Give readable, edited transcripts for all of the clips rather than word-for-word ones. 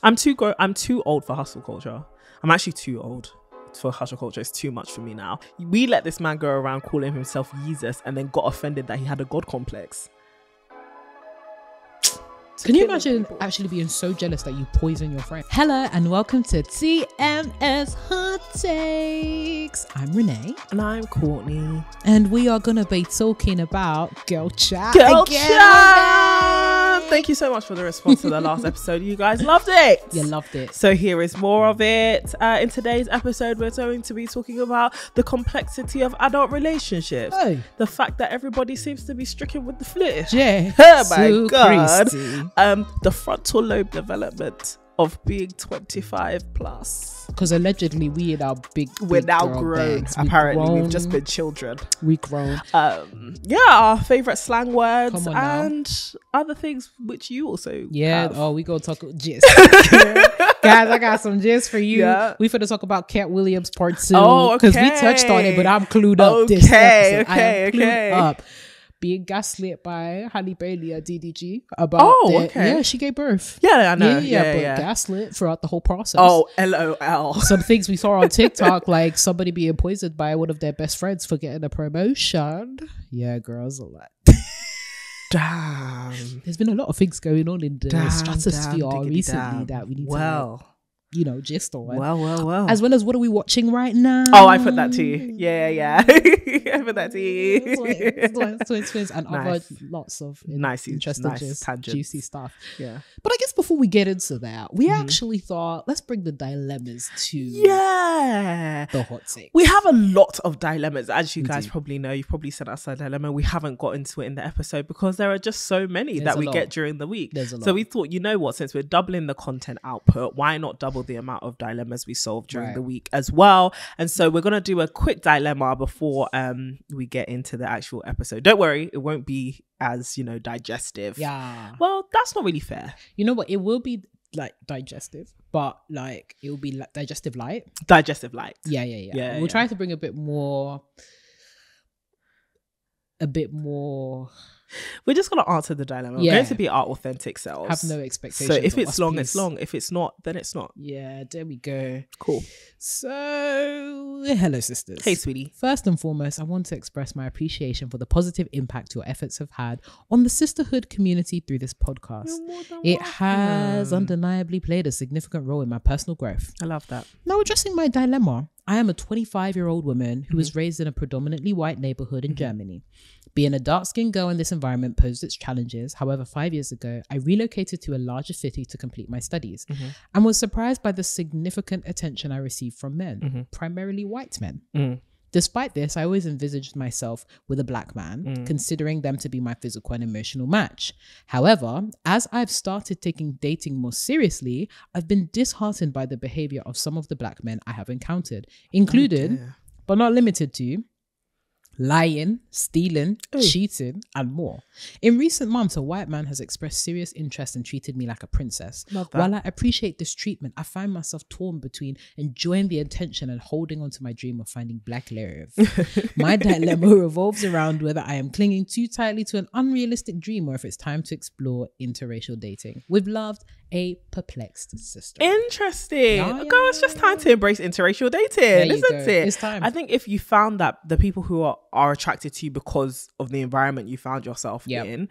I'm too old for hustle culture. I'm actually too old for hustle culture. It's too much for me now. We let this man go around calling himself Jesus and then got offended that he had a God complex. Can you imagine actually being so jealous that you poison your friend? Hello and welcome to TMS Hottakes. I'm Renee. And I'm Courtney. And we are going to be talking about girl chat. Girl chat! Thank you so much for the response to the last episode. You guys loved it. You loved it. So here is more of it. In today's episode, we're going to be talking about the complexity of adult relationships. Oh. The fact that everybody seems to be stricken with the flue. Yeah. Oh my God. Christy. The frontal lobe development of being 25 plus. Because allegedly we in our we're now girl grown. bands. Apparently we've just been children. We grown. Our favorite slang words and other things which you also have. We gonna talk gist. Guys, I got some gist for you. We finna talk about Katt Williams part 2. Because we touched on it, but I'm clued up this episode. I am clued up. Being gaslit by Halle Bailey at DDG about yeah, she gave birth. Yeah, I know. But gaslit throughout the whole process. Oh, LOL. Some things we saw on TikTok, like somebody being poisoned by one of their best friends for getting a promotion. Yeah, girls, a lot. Damn. There's been a lot of things going on in the stratosphere recently that we need to gist on. Well. As well as what are we watching right now? Oh, I put that to you. Yeah. I put that to you. Twins, and other lots of interesting, juicy stuff. Yeah. But I guess before we get into that, we actually thought, let's bring the dilemmas to the hot take. We have a lot of dilemmas. As you guys probably know, you've probably sent us a dilemma. We haven't got into it in the episode because there are just so many that we get during the week. So we thought, you know what, since we're doubling the content output, why not double the amount of dilemmas we solve during the week as well? And so we're going to do a quick dilemma before we get into the actual episode. Don't worry, it won't be as, digestive. Yeah. Well, that's not really fair. You know what? It will be like digestive, but like it will be like digestive light. Digestive light. Yeah. We'll try to bring a bit more. We're just going to answer the dilemma. We're going to be our authentic selves. Have no expectations. So if it's long, it's long. If it's not, then it's not. Yeah, there we go. Cool. So, hello, sisters. Hey, sweetie. First and foremost, I want to express my appreciation for the positive impact your efforts have had on the sisterhood community through this podcast. It has undeniably played a significant role in my personal growth. I love that. Now, addressing my dilemma, I am a 25-year-old woman who was raised in a predominantly white neighborhood in Germany. Being a dark-skinned girl in this environment posed its challenges. However, 5 years ago, I relocated to a larger city to complete my studies and was surprised by the significant attention I received from men, primarily white men. Despite this, I always envisaged myself with a black man, considering them to be my physical and emotional match. However, as I've started taking dating more seriously, I've been disheartened by the behavior of some of the black men I have encountered, included, but not limited to, lying, stealing, cheating, and more. In recent months, a white man has expressed serious interest and treated me like a princess. While I appreciate this treatment, I find myself torn between enjoying the attention and holding on to my dream of finding black love. My dilemma revolves around whether I am clinging too tightly to an unrealistic dream or if it's time to explore interracial dating. With love, a perplexed sister. Interesting. Girl, it's just time to embrace interracial dating, isn't it? It's time. I think if you found that the people who are attracted to you because of the environment you found yourself in,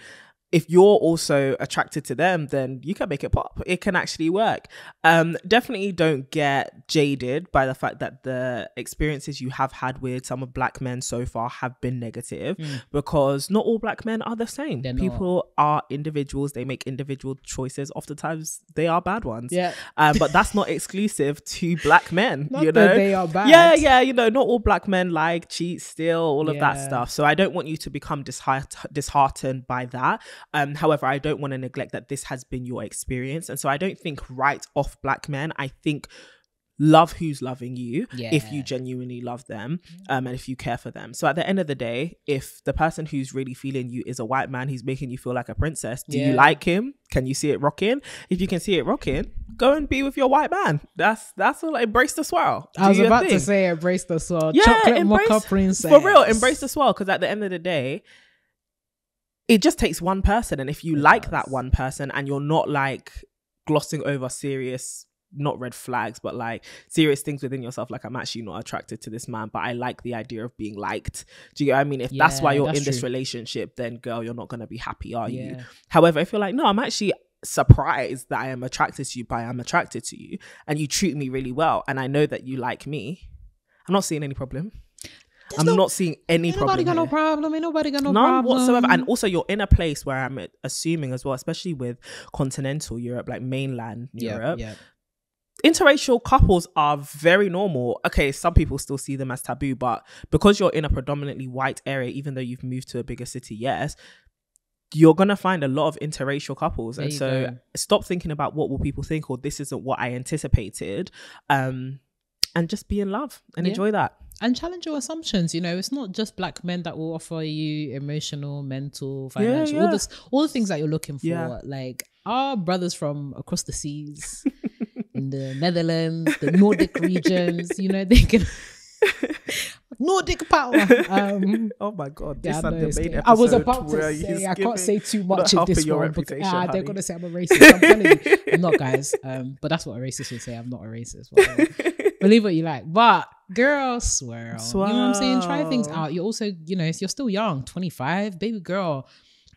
if you're also attracted to them, then you can make it pop. It can actually work. Definitely don't get jaded by the fact that the experiences you have had with some of black men so far have been negative, because not all black men are the same. People are individuals. They make individual choices. Oftentimes they are bad ones. But that's not exclusive to black men. Not that they are bad. Yeah. Not all black men like, cheat, steal, all of that stuff. So I don't want you to become disheartened by that. However, I don't want to neglect that this has been your experience. And so I don't think write off black men. I think love who's loving you if you genuinely love them and if you care for them. So at the end of the day, if the person who's really feeling you is a white man who's making you feel like a princess, do you like him? Can you see it rocking? If you can see it rocking, go and be with your white man. That's all. Embrace the swirl. I was about to say embrace the swirl. Yeah, chocolate mocha princess. For real, embrace the swirl, because at the end of the day, it just takes one person. And if you like that one person and you're not like glossing over serious, not red flags, but like serious things within yourself. Like, I'm actually not attracted to this man, but I like the idea of being liked. Do you get what I mean? If that's why you're in this relationship, then girl, you're not going to be happy, are you? However, if you're like, no, I'm actually surprised that I am attracted to you, but I am attracted to you, and you treat me really well, and I know that you like me, I'm not seeing any problem. I'm not seeing any problem. Ain't nobody got no problem. Whatsoever. And also, you're in a place where I'm assuming as well, especially with continental Europe, like mainland Europe. Interracial couples are very normal. Okay, some people still see them as taboo, but because you're in a predominantly white area, even though you've moved to a bigger city, yes, you're going to find a lot of interracial couples. And so stop thinking about what will people think, or this isn't what I anticipated. And just be in love and enjoy that. And challenge your assumptions. You know, it's not just black men that will offer you emotional, mental, financial, all the things that you're looking for. Like our brothers from across the seas, in the Netherlands, the Nordic regions, you know, they can Nordic power. Oh my God, this I was about to say I can't say too much in this one because they're gonna say I'm a racist. I'm telling you, I'm not, guys. But that's what a racist would say. I'm not a racist. Believe what you like, but girl, swirl. You know what I'm saying? Try things out. You're also, you know, you're still young, 25, baby girl.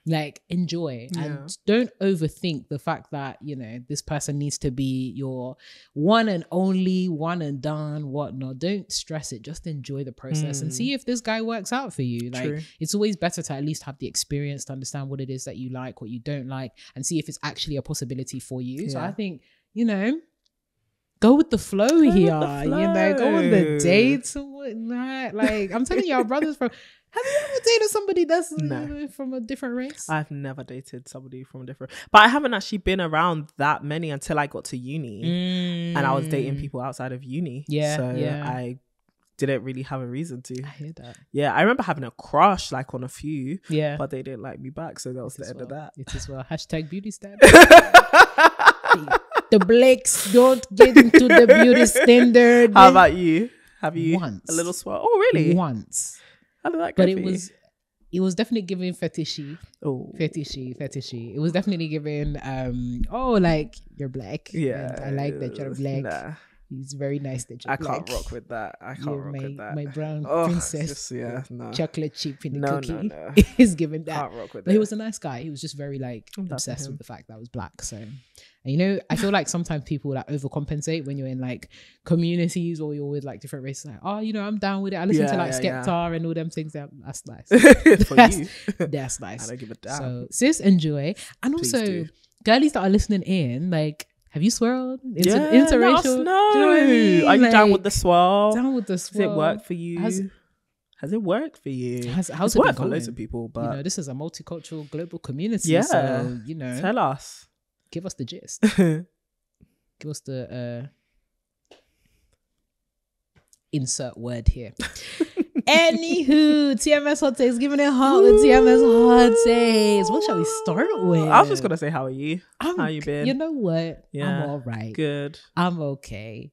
Like, enjoy and don't overthink the fact that, you know, this person needs to be your one and only, one and done, whatnot. Don't stress it. Just enjoy the process and see if this guy works out for you. Like, it's always better to at least have the experience to understand what it is that you like, what you don't like, and see if it's actually a possibility for you. So I think, you know, go with the flow here. You know, go on the dates and whatnot. Like, I'm telling you, our brothers from... Have you ever dated somebody that's from a different race? I've never dated somebody from a different... But I haven't actually been around that many until I got to uni. And I was dating people outside of uni. I didn't really have a reason to. I hear that. Yeah, I remember having a crush like on a few. Yeah. But they didn't like me back. So that was the end of that. It is well. # beauty standard. The Blakes don't get into the beauty standard. How about you? Have you once a little swirl? Oh, really? Once. How did that go? But it was definitely giving fetishy. Oh, fetishy. It was definitely giving like you're black. Yeah, and I like that you're black. Nah. He's very nice that you're black. I can't rock with that. My brown princess. Chocolate chip in the cookie. No. He's giving that. Can't rock with but he was a nice guy. He was just very like obsessed with the fact that I was black. So, and you know, I feel like sometimes people like overcompensate when you're in like communities or you're with like different races. Like, oh, you know, I'm down with it. I listen to like Skepta and all them things. That's nice. That's nice. I don't give a damn. So, sis, enjoy. And Please also, do. Girlies that are listening in, like, have you swirled? Interracial? No. Do you know what I mean? Are you down with the swirl? Down with the swirl. Does it work for you? Has it worked for you? How's it worked for loads of people, but... You know, this is a multicultural global community. Yeah. So, you know... Tell us. Give us the gist. Give us the... insert word here. Anywho, TMS Hottakes, giving it hot with TMS Hottakes. What shall we start with? I was just gonna say, how are you? How you been? You know what? I'm all right. Good. I'm okay.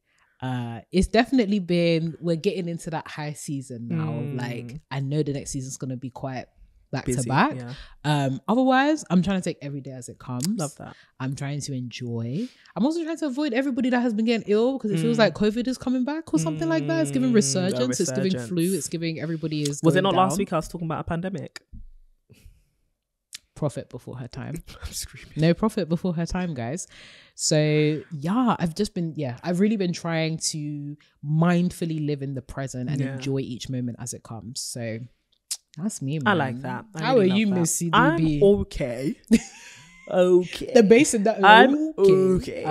It's definitely been, we're getting into that high season now. Like, I know the next season's gonna be quite back busy, to back. Yeah. Otherwise, I'm trying to take every day as it comes. Love that. I'm trying to enjoy. I'm also trying to avoid everybody that has been getting ill because it feels like COVID is coming back or something like that. It's giving resurgence. It's giving flu. It's giving everybody is. Was it not down. Last week I was talking about a pandemic? Prophet before her time. I'm screaming. No, prophet before her time, guys. So yeah, I've really been trying to mindfully live in the present and enjoy each moment as it comes. So that's me, man. I like that. How are you, Miss CDB? I'm okay. Okay. The bass in that. I'm okay.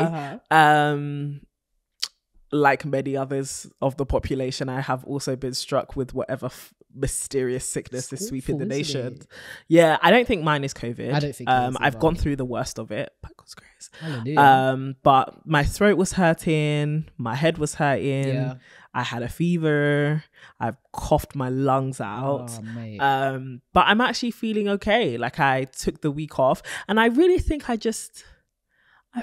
Like many others of the population, I have also been struck with whatever mysterious sickness is sweeping the nation. Yeah, I don't think mine is COVID. I don't think I've gone through the worst of it. By God's grace. Hallelujah. But my throat was hurting. My head was hurting. Yeah. I had a fever. I've coughed my lungs out. Oh, mate. But I'm actually feeling okay. Like, I took the week off and I really think I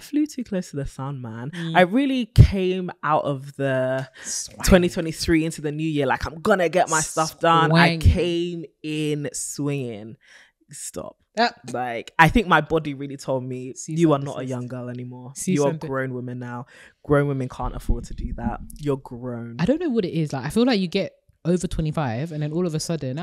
flew too close to the sun, man. I really came out of the 2023 into the new year like, I'm gonna get my stuff done. I came in swinging. Stop. Like, I think my body really told me, you are not a desist. young girl anymore. Cease You are and grown women now. Grown women can't afford to do that. You're grown. I don't know what it is. Like, I feel like you get over 25 and then all of a sudden,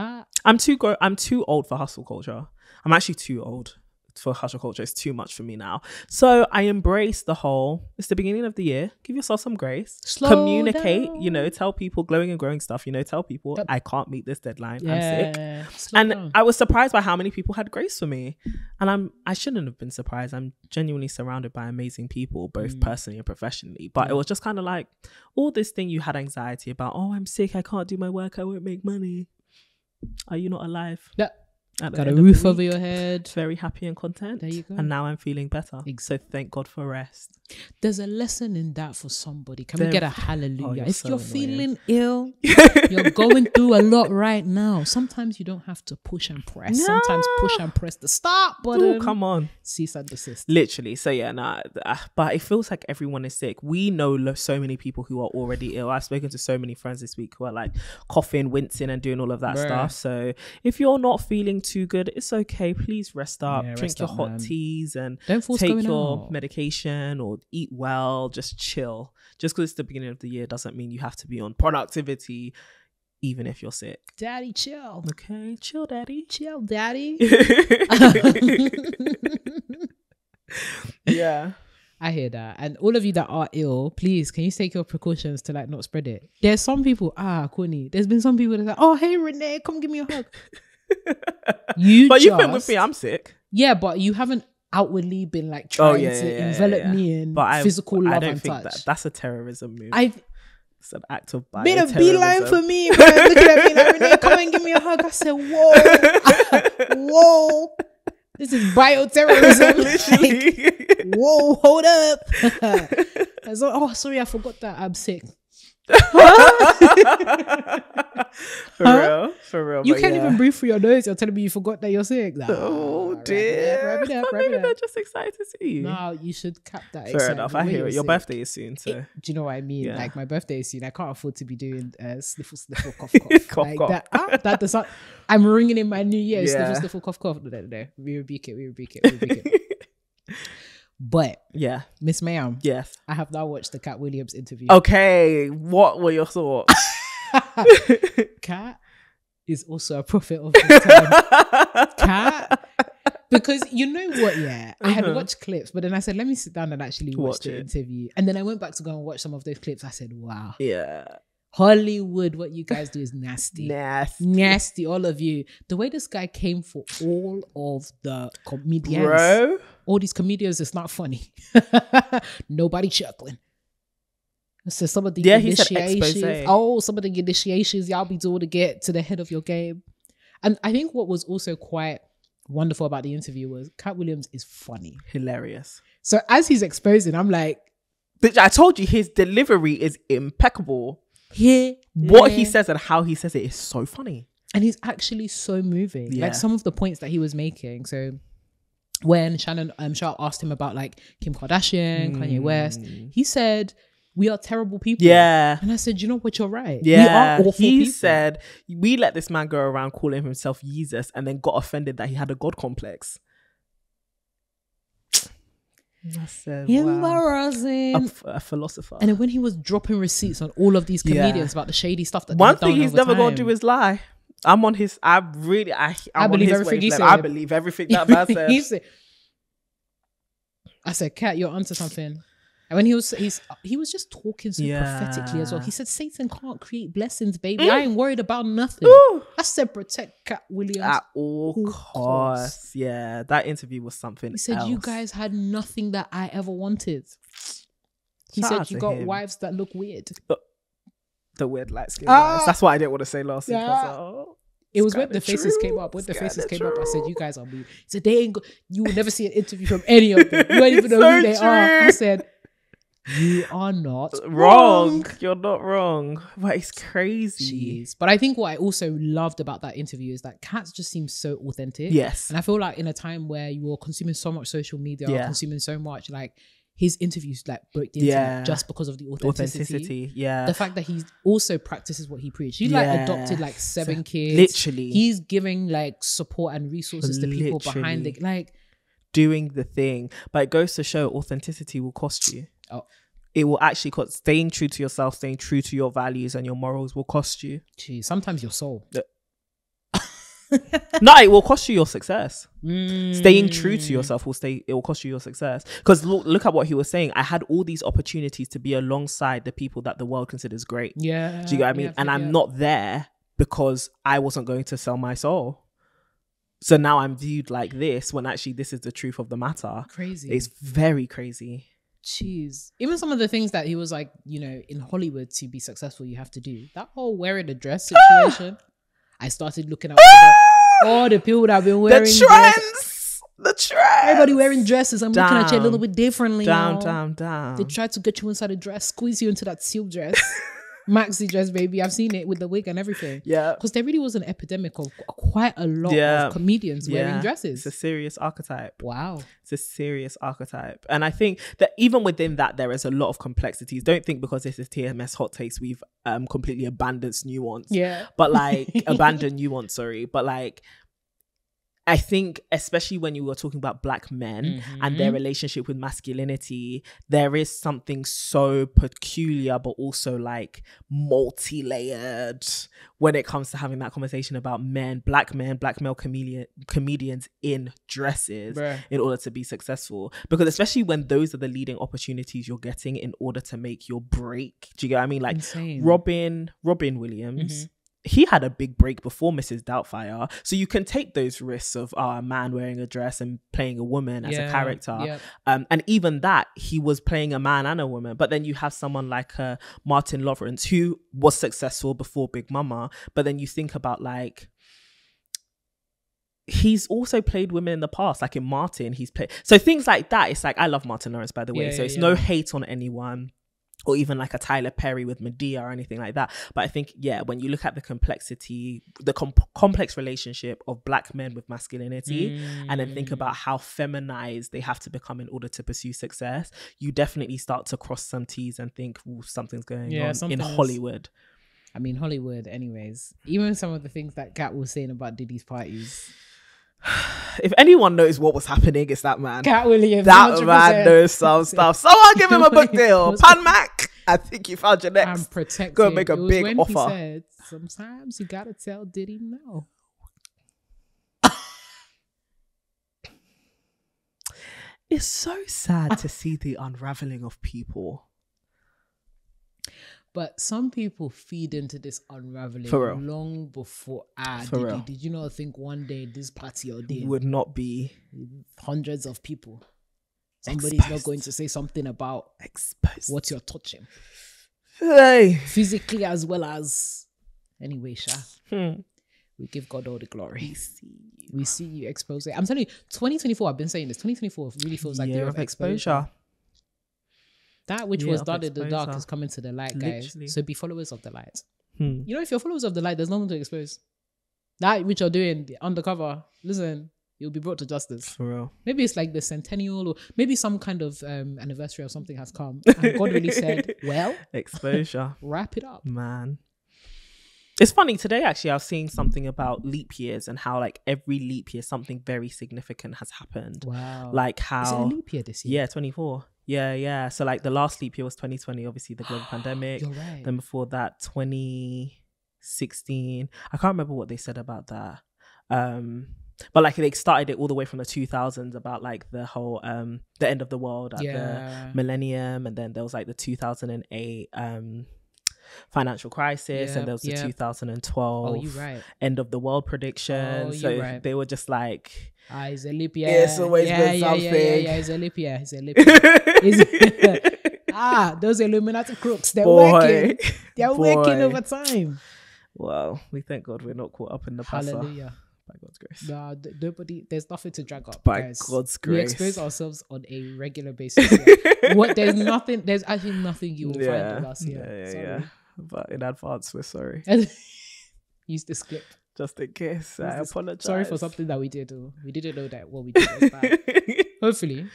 I'm too old for hustle culture. I'm actually too old for hustle culture. It's too much for me now. So I embrace the whole, it's the beginning of the year. Give yourself some grace. Communicate, down. Tell people glowing and growing stuff, tell people I can't meet this deadline. I'm sick. Slow down. I was surprised by how many people had grace for me. And I shouldn't have been surprised. I'm genuinely surrounded by amazing people, both personally and professionally. But it was just kind of like all this thing you had anxiety about. Oh, I'm sick. I can't do my work. I won't make money. Are you not alive? Yeah. Got a roof over your head. Very happy and content. There you go. And now I'm feeling better. So thank God for rest. There's a lesson in that for somebody. Can we get a hallelujah? If you're feeling ill, you're going through a lot right now. Sometimes you don't have to push and press. No. Sometimes push and press the start button. Ooh, come on. Cease and desist. Literally. So but it feels like everyone is sick. We know so many people who are already ill. I've spoken to so many friends this week who are like coughing, wincing and doing all of that stuff. So if you're not feeling too good, it's okay. Please rest up. Drink your hot teas and don't force take your medication or eat well. Just chill. Just because it's the beginning of the year doesn't mean you have to be on productivity even if you're sick. Daddy, chill. Okay, chill, daddy. Chill, daddy. Yeah. I hear that. And all of you that are ill, please, can you take your precautions to like not spread it? There's some people, Connie, there's been some people that say, oh, hey, Renee, come give me a hug. You've been with me, I'm sick. Yeah, but you haven't outwardly been like trying to envelop me in physical love and touch. That's a terrorism move. It's an act of bioterrorism. Been a beeline for me, bro. Looking at me like, Renee, come and give me a hug. I said, whoa. Whoa. This is bioterrorism. Like, whoa, hold up. I was like, oh, sorry, I forgot that I'm sick. For real. You can't even breathe through your nose. You're telling me you forgot that you're sick. Oh dear. Maybe they're just excited to see you. No, you should cap that. Fair enough. I hear it. Your birthday is soon, so do you know what I mean? Yeah. Like my birthday is soon. I can't afford to be doing sniffle, cough, cough. Like cough. That does not. I'm ringing in my new year. Sniffle, cough, cough. No. We rebuke it. But yeah, Miss Mayam, yes, I have now watched the Katt Williams interview. Okay, what were your thoughts? Katt is also a prophet of his time. Katt, because you know what? Yeah, I had watched clips, but then I said, let me sit down and actually watch the interview. And then I went back to go and watch some of those clips. I said, wow, yeah. Hollywood, what you guys do is nasty. Nasty, all of you. The way this guy came for all of the comedians. Bro. All these comedians, it's not funny. Nobody chuckling. So some of the initiations. Some of the initiations y'all be doing to get to the head of your game. And I think what was also quite wonderful about the interview was Katt Williams is funny. Hilarious. So as he's exposing, I'm like, bitch, I told you his delivery is impeccable. What he says and how he says it is so funny. And he's actually so moving. Yeah. Like some of the points that he was making. So when Shannon Sharp asked him about like Kim Kardashian, Kanye West, he said, we are terrible people. Yeah. And I said, you know what, you're right. Yeah. We are awful people. He said, we let this man go around calling himself Jesus and then got offended that he had a God complex. I said, embarrassing. Wow. A philosopher. And then when he was dropping receipts on all of these comedians about the shady stuff that one thing he's never gonna do is lie. I'm on his. I believe everything he said. I believe everything that man said. I said, Katt, you're onto something. And when he was just talking so prophetically as well. He said, Satan can't create blessings, baby. I ain't worried about nothing. Ooh. I said, protect Katt Williams at all costs. Yeah, that interview was something. He said, you guys had nothing that I ever wanted. He said, you got wives that look weird. The weird light skin wives. That's what I didn't want to say last week. It was when the faces came up. When the faces came up, I said, you guys are weird. He said, you will never see an interview from any of them. You don't even know who they are. I said, you are not wrong. You're not wrong. But it's crazy. Jeez. But I think what I also loved about that interview is that Katt just seems so authentic. Yes. And I feel like in a time where you are consuming so much social media, consuming so much, like his interviews like broke the internet just because of the authenticity. Yeah, the fact that he also practices what he preached. He like adopted like 7 kids. Literally, he's giving like support and resources to people behind it, like doing the thing. But it goes to show authenticity will cost you. It will actually cost. Staying true to yourself, staying true to your values and your morals will cost you. Geez, sometimes your soul. No, it will cost you your success. Staying true to yourself it will cost you your success. Because look at what he was saying. I had all these opportunities to be alongside the people that the world considers great. Yeah. Do you get what I mean? And I'm not there because I wasn't going to sell my soul. So now I'm viewed like this when actually this is the truth of the matter. Crazy. It's very crazy. Jeez. Even some of the things that he was like, you know, in Hollywood to be successful, you have to do. That whole wearing a dress situation. I started looking at all the people that have been wearing the trends. Everybody wearing dresses. I'm looking at you a little bit differently. Down. They tried to get you inside a dress, squeeze you into that silk dress. Maxi dress, baby. I've seen it with the wig and everything. Yeah. Because there really was an epidemic of quite a lot of comedians wearing dresses. It's a serious archetype. Wow. It's a serious archetype. And I think that even within that, there is a lot of complexities. Don't think because this is TMS Hottakes, we've completely abandoned nuance. Yeah. But like, abandoned nuance, sorry. But like, I think especially when you were talking about Black men and their relationship with masculinity, there is something so peculiar but also like multi-layered when it comes to having that conversation about black male comedians in dresses in order to be successful. Because especially when those are the leading opportunities you're getting in order to make your break. Do you get what I mean? Like insane. Robin Williams, he had a big break before Mrs. Doubtfire. So you can take those risks of a man wearing a dress and playing a woman as a character. Yep. And even that, he was playing a man and a woman. But then you have someone like Martin Lawrence, who was successful before Big Mama. But then you think about like, he's also played women in the past. Like in Martin, he's played. So things like that, it's like, I love Martin Lawrence, by the way. So it's no hate on anyone. Or even like a Tyler Perry with Medea or anything like that. But I think, when you look at the complexity, the complex relationship of Black men with masculinity, and then think about how feminized they have to become in order to pursue success, you definitely start to cross some T's and think, something's going on in Hollywood. I mean, Hollywood anyways. Even some of the things that Katt was saying about Diddy's parties. If anyone knows what was happening, it's that man. Katt Williams. That 100%. Man knows some stuff. Someone give him a book deal. Pan Mac, I think you found your next. I'm protected. Go and make a big offer. He said, sometimes you gotta tell Diddy no. It's so sad to see the unraveling of people. But some people feed into this unraveling long before did you not think one day this party or day would not be hundreds of people? Somebody's not going to say something about what you're touching. Hey. Physically as well as anyway, Sha. We give God all the glory. We see you expose it. I'm telling you, 2024, I've been saying this, 2024 really feels like the year of exposure. That which was done in the dark is coming to the light, guys. Literally. So be followers of the light. You know, if you're followers of the light, there's nothing to expose. That which you're doing undercover, listen, you'll be brought to justice. For real. Maybe it's like the centennial, or maybe some kind of anniversary or something has come. And God really said, well, exposure. Wrap it up. Man. It's funny, today actually I was seeing something about leap years and how like every leap year something very significant has happened. Wow. Like how... Is it a leap year this year? Yeah, 24. Yeah. So like the last leap year was 2020, obviously the global pandemic. You're right. Then before that, 2016. I can't remember what they said about that. But like they started it all the way from the 2000s about like the whole the end of the world at the millennium, and then there was like the 2008 financial crisis, and there was the 2012 end of the world prediction. So they were just like, it's a leap year. It's always been something. Yeah, it's a leap year. It's a leap year. Those Illuminati crooks, they're working. They're working over time. Well, we thank God we're not caught up in the passer. Hallelujah. By God's grace. Nobody, there's nothing to drag up. By guys. God's grace. We expose ourselves on a regular basis. There's actually nothing you will find with us here. Yeah. But in advance, we're sorry. Use this clip. Just in case. I apologize. Sorry for something that we did. We didn't know that what we did was bad. Hopefully.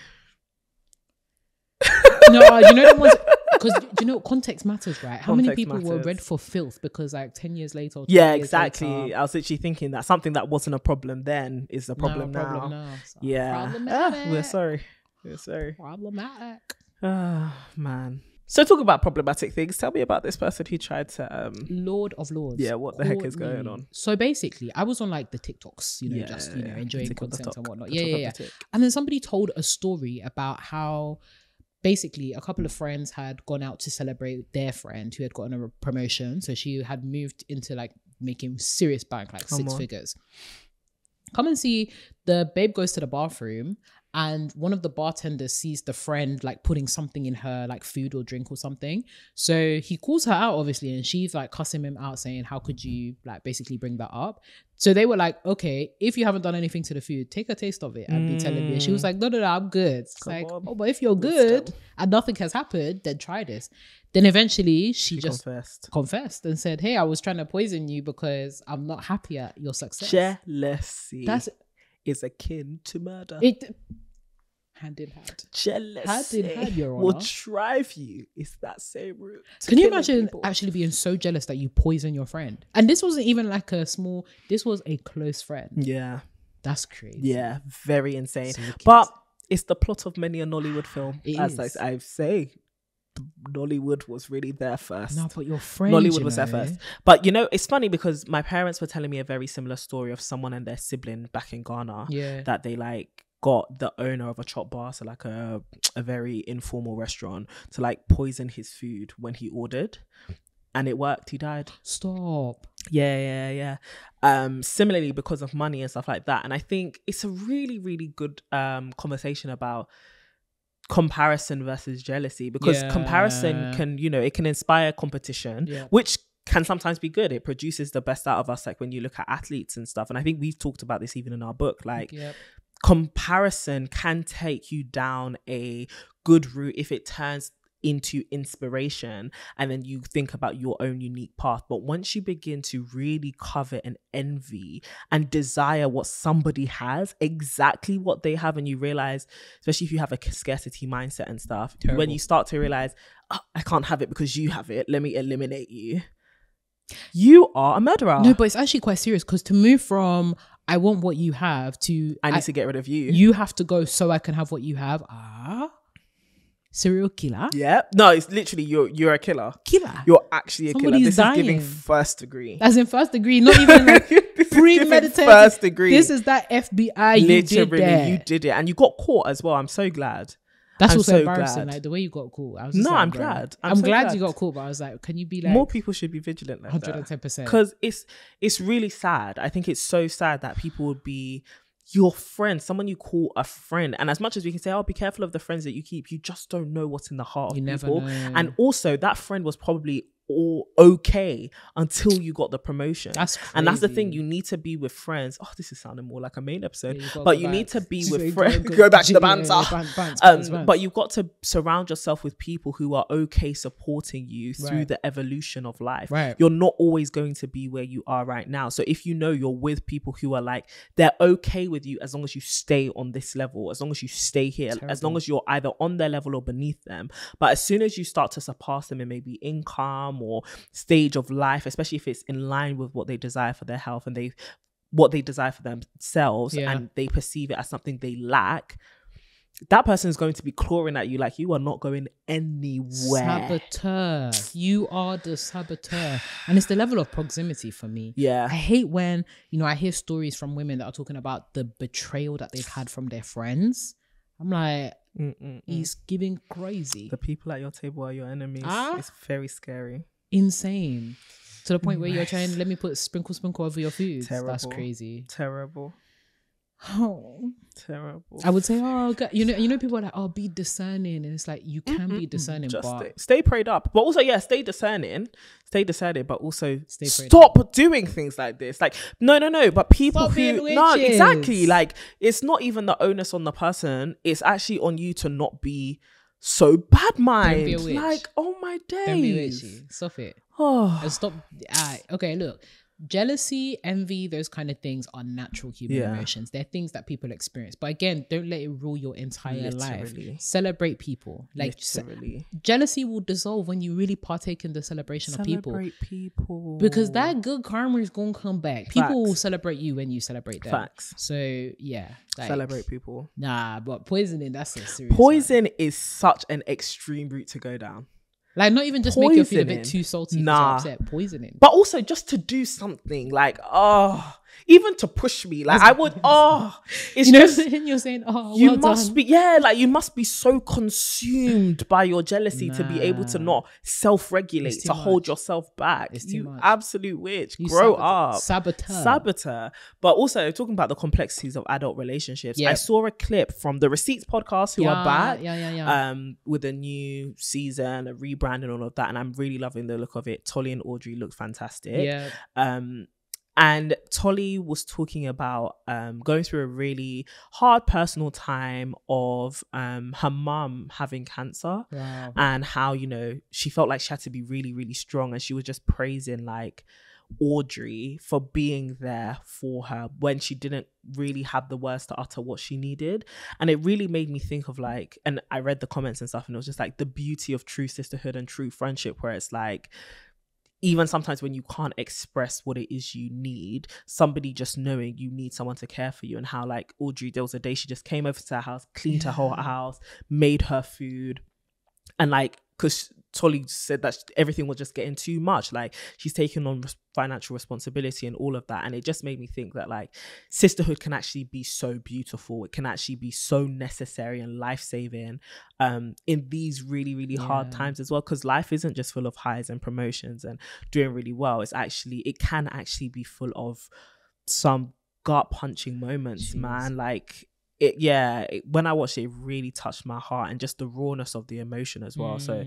No, you know the ones, because you know context matters, right? How many Context people were matters. read for filth because like 10 years later or 20 Yeah, years exactly. later, I was literally thinking that something that wasn't a problem then is a problem now. So Yeah. problematic. We're sorry. Problematic. Oh, man. So talk about problematic things. Tell me about this person who tried to Lord of Lords. yeah, what the heck is Courtney. going on? So basically, I was on like the TikToks, you know, Yeah, just you know, enjoying tick of the content and talk, whatnot. the Yeah, talk yeah, of yeah. the tick. And then somebody told a story about how basically a couple of friends had gone out to celebrate their friend who had gotten a promotion. So she had moved into like making serious bank, like six figures. Come and see, the babe goes to the bathroom and one of the bartenders sees the friend like putting something in her like food or drink or something. So he calls her out obviously, and she's like cussing him out saying, how could you like basically bring that up? So they were like, okay, if you haven't done anything to the food, take a taste of it and be telling me. And she was like, no, I'm good. It's Come like, on. oh, but if you're good and nothing has happened, then try this. Then eventually she just confessed and said, hey, I was trying to poison you because I'm not happy at your success. Jealousy is akin to murder. Hand in hand. Jealousy Hand in hand, Your Honor. will drive you. It's that same route. Can you imagine actually being so jealous that you poison your friend? And this wasn't even like this was a close friend. Yeah. That's crazy. Yeah, very insane. So but it's the plot of many a Nollywood film. It As I say, Nollywood was really there first. No, but your friend, Nollywood was there first. But you know, it's funny because my parents were telling me a very similar story of someone and their sibling back in Ghana. Yeah. That they like got the owner of a chop bar, so like a very informal restaurant, to like poison his food when he ordered. And it worked. He died. Stop. Yeah. Similarly, because of money and stuff like that. And I think it's a really, really good conversation about comparison versus jealousy, because comparison can, you know, it can inspire competition, which can sometimes be good. It produces the best out of us, like when you look at athletes and stuff. And I think we've talked about this even in our book, like comparison can take you down a good route if it turns into inspiration and then you think about your own unique path. But once you begin to really covet and envy and desire what somebody has, exactly what they have, and you realize, especially if you have a scarcity mindset and stuff, when you start to realize, oh, I can't have it because you have it, let me eliminate you, you are a murderer. No, but it's actually quite serious, because to move from I want what you have to I need to get rid of you, you have to go so I can have what you have. Serial killer. Yeah. No, it's literally you're a killer. You're actually a killer. This is giving first degree. As in first degree, not even like premeditated. First degree. This is that FBI. Literally, you did it, and you got caught as well. I'm so glad. That's also so embarrassing. Glad. Like the way you got caught. I was just I'm glad. I'm so glad you got caught, but I was like, can you be like, more people should be vigilant like 110%? Because it's really sad. I think it's so sad that people would be your friend, someone you call a friend. And as much as we can say, oh, be careful of the friends that you keep, you just don't know what's in the heart of people. Never know. And also that friend was probably all okay until you got the promotion. That's crazy. And that's the thing, you need to be with friends. Oh, this is sounding more like a main episode, but you need to be with friends. Go back to the banter. But you've got to surround yourself with people who are okay supporting you through the evolution of life. You're not always going to be where you are right now. So if you know you're with people who are like, they're okay with you as long as you stay on this level, as long as you stay here, as long as you're either on their level or beneath them. But as soon as you start to surpass them in maybe income or stage of life, especially if it's in line with what they desire for their health and what they desire for themselves, and they perceive it as something they lack, that person is going to be clawing at you like you are not going anywhere. Saboteur. You are the saboteur. And it's the level of proximity for me. Yeah. I hate when, you know, I hear stories from women that are talking about the betrayal that they've had from their friends. I'm like, he's giving crazy. The people at your table are your enemies. It's very scary. Insane. To the point where you're trying, let me put sprinkle over your food. That's crazy. Terrible. Oh, terrible. I would say, oh, God. You know, people are like, oh, be discerning, and it's like you can be discerning, but stay prayed up. But also, stay discerning, but also stop doing things like this. Like, no. But people exactly. Like, it's not even the onus on the person. It's actually on you to not be so bad mind. Don't be a witch. Like, oh my days. Don't be witchy. Stop it. Oh, and stop. Okay, look. jealousy, envy, those kind of things are natural human emotions. They're things that people experience. But again, don't let it rule your entire life. Celebrate people. Like jealousy will dissolve when you really partake in the celebration of people. Celebrate people. Because that good karma is going to come back. People will celebrate you when you celebrate them. Facts. So yeah. Like, celebrate people. Nah, but poisoning, that's a serious Poison is such an extreme route to go down. Like, not even just make you feel a bit too salty because you're upset. Poisoning. But also just to do something like, even to push me. Like, I would, it's just, you're saying, you must be, like, you must be so consumed by your jealousy to be able to not self-regulate, to hold yourself back. It's too much. Absolute witch. Grow up. Saboteur. But also, talking about the complexities of adult relationships, I saw a clip from the Receipts podcast who are back with a new season, a rebrand and all of that. And I'm really loving the look of it. Tolly and Audrey look fantastic. Yeah. And Tolly was talking about going through a really hard personal time of her mum having cancer. Wow. And how, you know, she felt like she had to be really, really strong. And she was just praising like Audrey for being there for her when she didn't really have the words to utter what she needed. And it really made me think of like, and I read the comments and stuff, and it was just like the beauty of true sisterhood and true friendship, where it's like, even sometimes when you can't express what it is you need, somebody just knowing you need someone to care for you. And how like Audrey, there was a day she just came over to her house, cleaned her whole house, made her food. And like, because Tolly said that everything was just getting too much. Like, she's taking on financial responsibility and all of that. And it just made me think that like sisterhood can actually be so beautiful. It can actually be so necessary and life-saving in these really, really hard times as well. Because life isn't just full of highs and promotions and doing really well. It can actually be full of some gut-punching moments, man. Like, when I watched it, it really touched my heart, and just the rawness of the emotion as well. So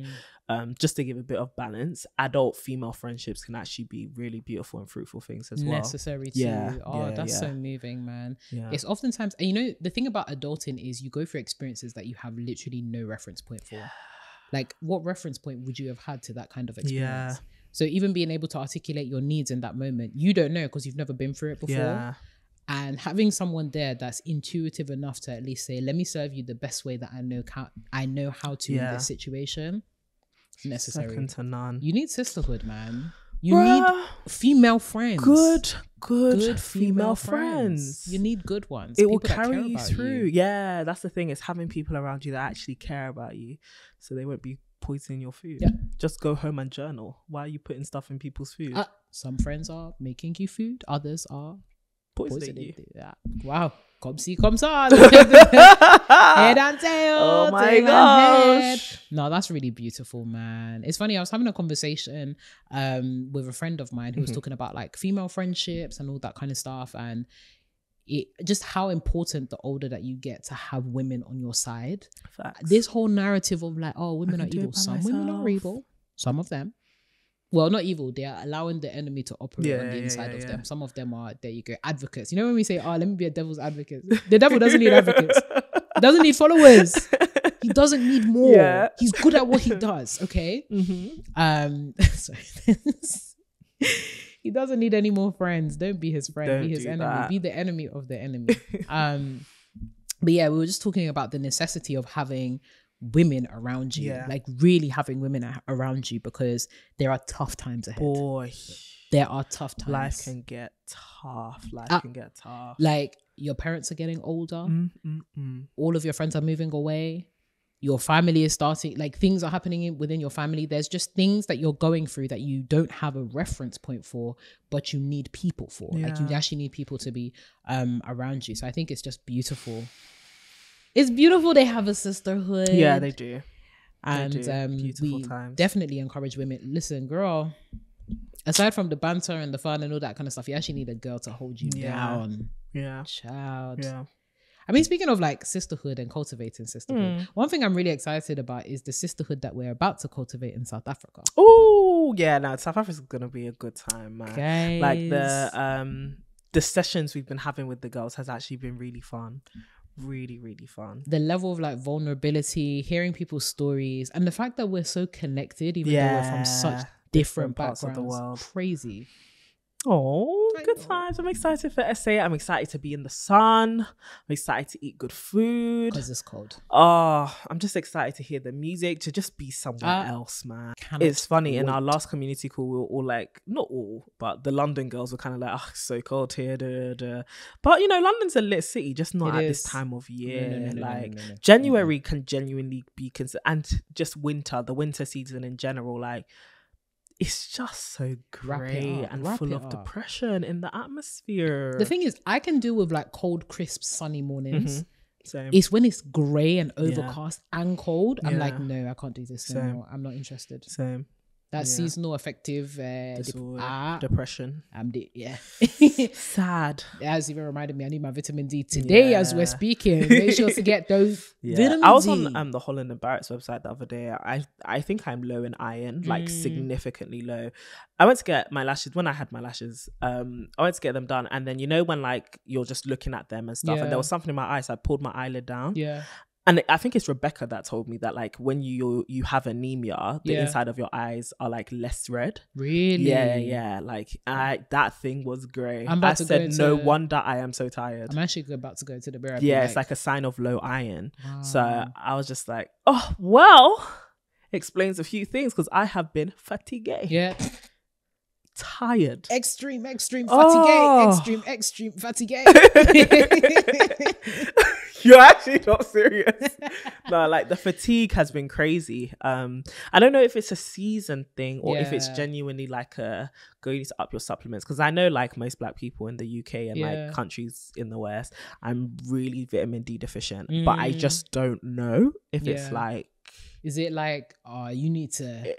just to give a bit of balance, adult female friendships can actually be really beautiful and fruitful things as well. Necessary too. That's so moving, man. It's oftentimes, and you know, the thing about adulting is you go through experiences that you have literally no reference point for. Like, what reference point would you have had to that kind of experience? So even being able to articulate your needs in that moment, you don't know because you've never been through it before. And having someone there that's intuitive enough to at least say, let me serve you the best way that I know how to in this situation, necessary. Second to none. You need sisterhood, man. You need female friends. Good female friends. You need good ones. It will carry you through. Yeah, that's the thing. It's having people around you that actually care about you, so they won't be poisoning your food. Just go home and journal. Why are you putting stuff in people's food? Some friends are making you food. Others are poisoning you. Wow. Come see, come on. Head and tail. Oh my gosh. No, that's really beautiful, man. It's funny. I was having a conversation with a friend of mine who was talking about like female friendships and all that kind of stuff, and just how important the older that you get to have women on your side. Facts. This whole narrative of like, oh, women are evil. Some women are evil. Some of them. Well, not evil. They are allowing the enemy to operate on the inside of them. Some of them are, there you go, advocates. You know when we say, let me be a devil's advocate. The devil doesn't need advocates. He doesn't need followers. He doesn't need more. Yeah. He's good at what he does. Okay. Sorry. He doesn't need any more friends. Don't be his friend. Be his enemy. That. Be the enemy of the enemy. But yeah, we were just talking about the necessity of having women around you, like really having women around you, because there are tough times ahead. Boy, there are tough times. Life can get tough. Like, your parents are getting older. All of your friends are moving away. Your family is starting, like, things are happening within your family. There's just things that you're going through that you don't have a reference point for, but you need people for. Like, you actually need people to be around you. So I think it's just beautiful. It's beautiful they have a sisterhood. Yeah, they do. And we definitely encourage women. Listen, girl, aside from the banter and the fun and all that kind of stuff, you actually need a girl to hold you down. Yeah. Child. Yeah. I mean, speaking of like sisterhood and cultivating sisterhood, one thing I'm really excited about is the sisterhood that we're about to cultivate in South Africa. Oh, yeah. No, South Africa's going to be a good time, man. Guys. Like the sessions we've been having with the girls has actually been really fun. Really, really fun. The level of like vulnerability, hearing people's stories, and the fact that we're so connected, even though we're from such different backgrounds of the world. Crazy. Oh, good times. I'm excited for SA. I'm excited to be in the sun. I'm excited to eat good food. Because it's cold. Oh, I'm just excited to hear the music, to just be somewhere else, man. It's funny, in our last community call, we were all like, not all, but the London girls were kind of like, oh, it's so cold here. But, you know, London's a lit city, just not at this time of year. January can genuinely be considered, and just the winter season in general, like, it's just so grey and full of depression in the atmosphere. The thing is, I can deal with like cold, crisp, sunny mornings. Same. It's when it's grey and overcast and cold. I'm like, no, I can't do this anymore. I'm not interested. Same. That seasonal affective depression. Sad. It has even reminded me I need my vitamin D today as we're speaking. Make sure to get those vitamin D. I was on the Holland and Barrett's website the other day. I think I'm low in iron, like significantly low. I went to get my lashes when I had my lashes. I went to get them done, and then you know when like you're just looking at them and stuff, and there was something in my eye, so I pulled my eyelid down. Yeah. And I think it's Rebecca that told me that like when you have anemia, the inside of your eyes are like less red. Really? Yeah. Like that thing was grey. I said, no wonder I am so tired. I'm actually about to go to the mirror. Yeah, it's like a sign of low iron. Wow. So I was just like, oh, well, explains a few things, because I have been fatigued. Yeah. Tired. Extreme fatigue. Extreme fatigue. You're actually not serious. No, like the fatigue has been crazy. I don't know if it's a season thing or if it's genuinely like going to up your supplements, because I know like most Black people in the UK and like countries in the West, I'm really vitamin D deficient, but I just don't know if it's like, is it like, oh, you need to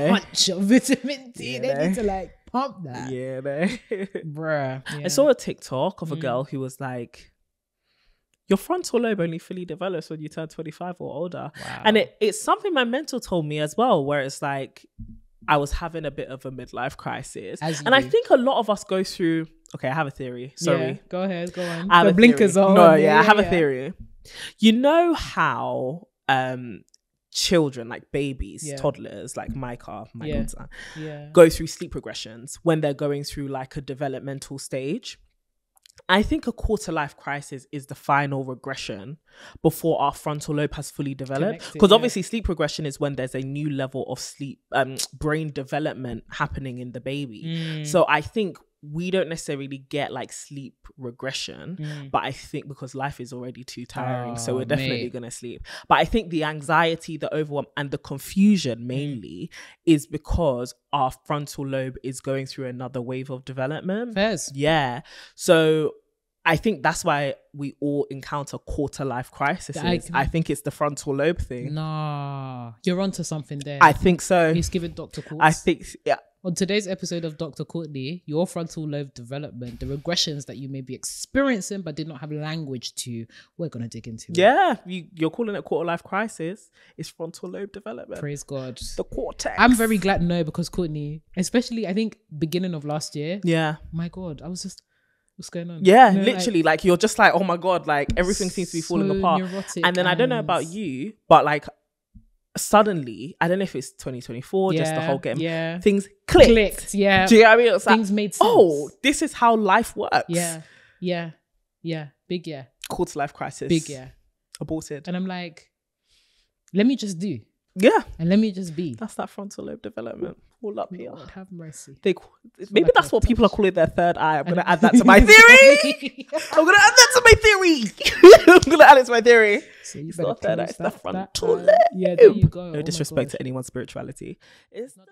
punch your vitamin D? They need to like pump that. Yeah, bruh. Yeah. I saw a TikTok of a girl who was like, your frontal lobe only fully develops when you turn 25 or older. Wow. And it's something my mentor told me as well, where it's like, I was having a bit of a midlife crisis. And I think a lot of us go through, okay, I have a theory. Sorry. Yeah, go ahead, go on. The blinkers on. No, I have a theory. You know how children, like babies, toddlers, like Micah, my daughter, go through sleep regressions when they're going through like a developmental stage? I think a quarter life crisis is the final regression before our frontal lobe has fully developed. Because obviously sleep regression is when there's a new level of sleep, brain development happening in the baby. So I think we don't necessarily get like sleep regression, but I think because life is already too tiring, so we're definitely going to sleep. But I think the anxiety, the overwhelm, and the confusion mainly is because our frontal lobe is going through another wave of development. Fairs. Yeah. So I think that's why we all encounter quarter life crises. I think it's the frontal lobe thing. Nah, you're onto something there. I think so. He's given Dr. Courts. I think, yeah. On today's episode of Dr. Courtney, your frontal lobe development, the regressions that you may be experiencing but did not have language to, we're going to dig into it. Yeah, you're calling it quarter life crisis. It's frontal lobe development. Praise God. The cortex. I'm very glad, no, because Courtney, especially I think beginning of last year. Yeah. My God, I was just, what's going on? Yeah, literally, like you're just like, oh my God, like everything seems to be falling apart. And then I don't know about you, but like suddenly, I don't know if it's 2024, just the whole game, things clicked. Yeah. Do you know what I mean? It's things like, made sense. Oh, this is how life works. Yeah. Big yeah. Quarter life crisis. Big yeah. Aborted. And I'm like, let me just do. Yeah. And let me just be. That's that frontal lobe development. All up here. Lord have mercy. Maybe that's what people are calling their third eye. I'm going to add that to my theory. I'm going to add that to my theory. I'm going to add it to my theory. So you it's not third eye, it's the frontal lobe. Yeah, there you go. No disrespect to anyone's spirituality. It's not